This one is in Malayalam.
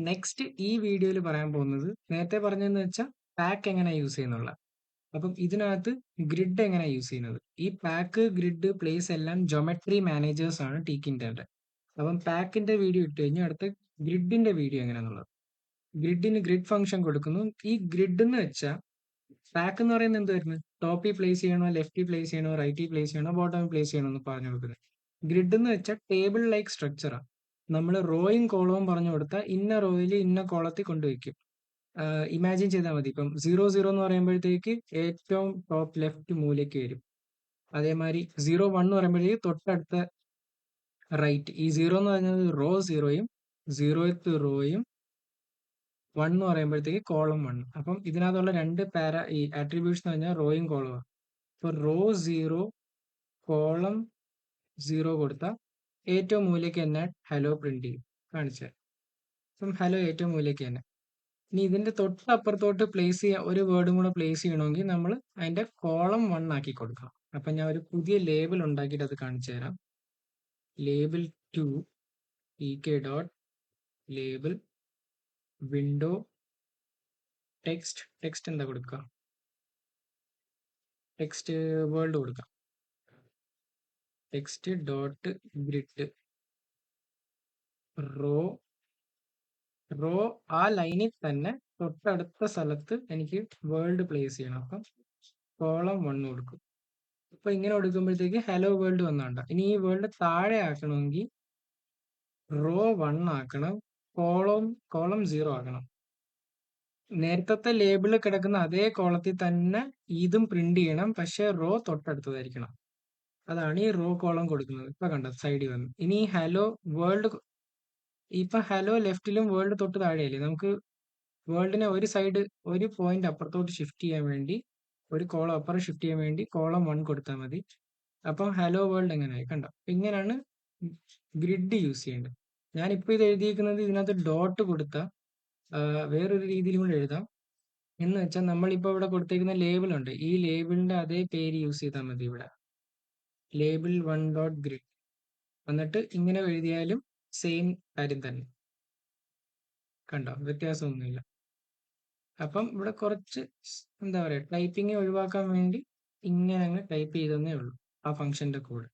നെക്സ്റ്റ് ഈ വീഡിയോയിൽ പറയാൻ പോകുന്നത് നേരത്തെ പറഞ്ഞതെന്ന് വെച്ചാൽ പാക്ക് എങ്ങനെ യൂസ് ചെയ്യുന്നുള്ള. അപ്പം ഇതിനകത്ത് ഗ്രിഡ് എങ്ങനെ യൂസ് ചെയ്യുന്നത്. ഈ പാക്ക്, ഗ്രിഡ്, പ്ലേസ് എല്ലാം ജോമെട്രി മാനേജേഴ്സ് ആണ് ടീക്കിൻ്റെ. അപ്പം പാക്കിന്റെ വീഡിയോ ഇട്ട് കഴിഞ്ഞാൽ അടുത്ത ഗ്രിഡിന്റെ വീഡിയോ എങ്ങനെയാന്നുള്ളത്. ഗ്രിഡിന് ഗ്രിഡ് ഫംഗ്ഷൻ കൊടുക്കുന്നു. ഈ ഗ്രിഡ് എന്ന് വെച്ചാൽ പാക്ക് എന്ന് പറയുന്നത് എന്തായിരുന്നു, ടോപ്പിൽ പ്ലേസ് ചെയ്യണോ, ലെഫ്റ്റിൽ പ്ലേസ് ചെയ്യണോ, റൈറ്റിൽ പ്ലേസ് ചെയ്യണോ, ബോട്ടമിൽ പ്ലേസ് ചെയ്യണോ എന്ന് പറഞ്ഞു കൊടുക്കുന്നത്. ഗ്രിഡ് എന്ന് വെച്ചാൽ ടേബിൾ ലൈക്ക് സ്ട്രക്ചറാണ്. നമ്മൾ റോയും കോളവും പറഞ്ഞു കൊടുത്താൽ ഇന്ന റോയിൽ ഇന്ന കോളത്തിൽ കൊണ്ടുവയ്ക്കും. ഇമാജിൻ ചെയ്താൽ മതി. ഇപ്പം 0 0 എന്ന് പറയുമ്പോഴത്തേക്ക് ഏറ്റവും ടോപ്പ് ലെഫ്റ്റ് മൂലയ്ക്ക് വരും. അതേമാതിരി 0 1 എന്ന് പറയുമ്പോഴത്തേക്ക് തൊട്ടടുത്ത റൈറ്റ്. ഈ 0 എന്ന് പറയുന്നത് റോ 0യും 0th റോയും 1 എന്ന് പറയുമ്പോഴത്തേക്ക് കോളം 1. അപ്പം ഇതിനകത്തുള്ള രണ്ട് ഈ ആട്രിബ്യൂട്ട്സ് എന്ന് പറഞ്ഞാൽ റോയും കോളവും. ഇപ്പൊ റോ 0 കോളം 0 കൊടുത്താൽ ഏറ്റവും മൂലയ്ക്ക് തന്നെ ഹലോ പ്രിന്റ് ചെയ്യും. കാണിച്ചാൽ അപ്പം ഹലോ ഏറ്റവും മൂലയ്ക്ക് തന്നെ. ഇനി ഇതിന്റെ തൊട്ടപ്പുറത്തോട്ട് പ്ലേസ് ചെയ്യാൻ ഒരു വേർഡും കൂടെ പ്ലേസ് ചെയ്യണമെങ്കിൽ നമ്മൾ അതിന്റെ കോളം 1 ആക്കി കൊടുക്കണം. അപ്പൊ ഞാൻ ഒരു പുതിയ ലേബിൾ ഉണ്ടാക്കിയിട്ട് അത് കാണിച്ചു തരാം. Label 2 dot label window text എന്താ കൊടുക്കുക, ടെക്സ്റ്റ് വേൾഡ് കൊടുക്കാം. ടെക്സ്റ്റ് ഡോട്ട് ഗ്രിഡ് റോ ആ ലൈനിൽ തന്നെ തൊട്ടടുത്ത സ്ഥലത്ത് എനിക്ക് വേൾഡ് പ്ലേസ് ചെയ്യണം. അപ്പം കോളം 1 കൊടുക്കും. അപ്പൊ ഇങ്ങനെ കൊടുക്കുമ്പോഴത്തേക്ക് ഹലോ വേൾഡ് വന്നാണ്ട. ഇനി ഈ വേൾഡ് താഴെ ആക്കണമെങ്കിൽ റോ 1 ആക്കണം, കോളം 0 ആക്കണം. നേരത്തെ ലേബിളിൽ കിടക്കുന്ന അതേ കോളത്തിൽ തന്നെ ഇതും പ്രിന്റ് ചെയ്യണം, പക്ഷെ റോ തൊട്ടടുത്തതായിരിക്കണം. അതാണ് ഈ റോ കോളം കൊടുക്കുന്നത്. ഇപ്പൊ കണ്ടോ സൈഡിൽ വന്നു. ഇനി ഹലോ വേൾഡ്, ഇപ്പൊ ഹലോ ലെഫ്റ്റിലും വേൾഡ് തൊട്ട് താഴെയല്ലേ. നമുക്ക് വേൾഡിനെ ഒരു സൈഡ്, ഒരു പോയിന്റ് അപ്പുറത്തോട്ട് ഷിഫ്റ്റ് ചെയ്യാൻ വേണ്ടി, ഒരു കോളം അപ്പുറം ഷിഫ്റ്റ് ചെയ്യാൻ വേണ്ടി കോളം 1 കൊടുത്താൽ മതി. അപ്പം ഹലോ വേൾഡ് എങ്ങനെയായി കണ്ടോ. ഇങ്ങനെയാണ് ഗ്രിഡ് യൂസ് ചെയ്യേണ്ടത്. ഞാനിപ്പോൾ ഇത് എഴുതിയിരിക്കുന്നത് ഇതിനകത്ത് ഡോട്ട് കൊടുത്ത വേറൊരു രീതിയിലും കൂടെ എഴുതാം. എന്ന് വെച്ചാൽ നമ്മളിപ്പോൾ ഇവിടെ കൊടുത്തേക്കുന്ന ലേബിൾ ഉണ്ട്, ഈ ലേബിളിന്റെ അതേ പേര് യൂസ് ചെയ്താൽ മതി. ഇവിടെ ലേബിൾ 1 ഡോട്ട് ഗ്രിഡ് എന്നിട്ട് ഇങ്ങനെ എഴുതിയാലും സെയിം കാര്യം തന്നെ. കണ്ടോ, വ്യത്യാസമൊന്നുമില്ല. അപ്പം ഇവിടെ കുറച്ച് എന്താ പറയുക, ടൈപ്പിംഗ് ഒഴിവാക്കാൻ വേണ്ടി ഇങ്ങനെ അങ്ങ് ടൈപ്പ് ചെയ്തതേ ഉള്ളൂ ആ ഫംഗ്ഷന്റെ കോഡ്.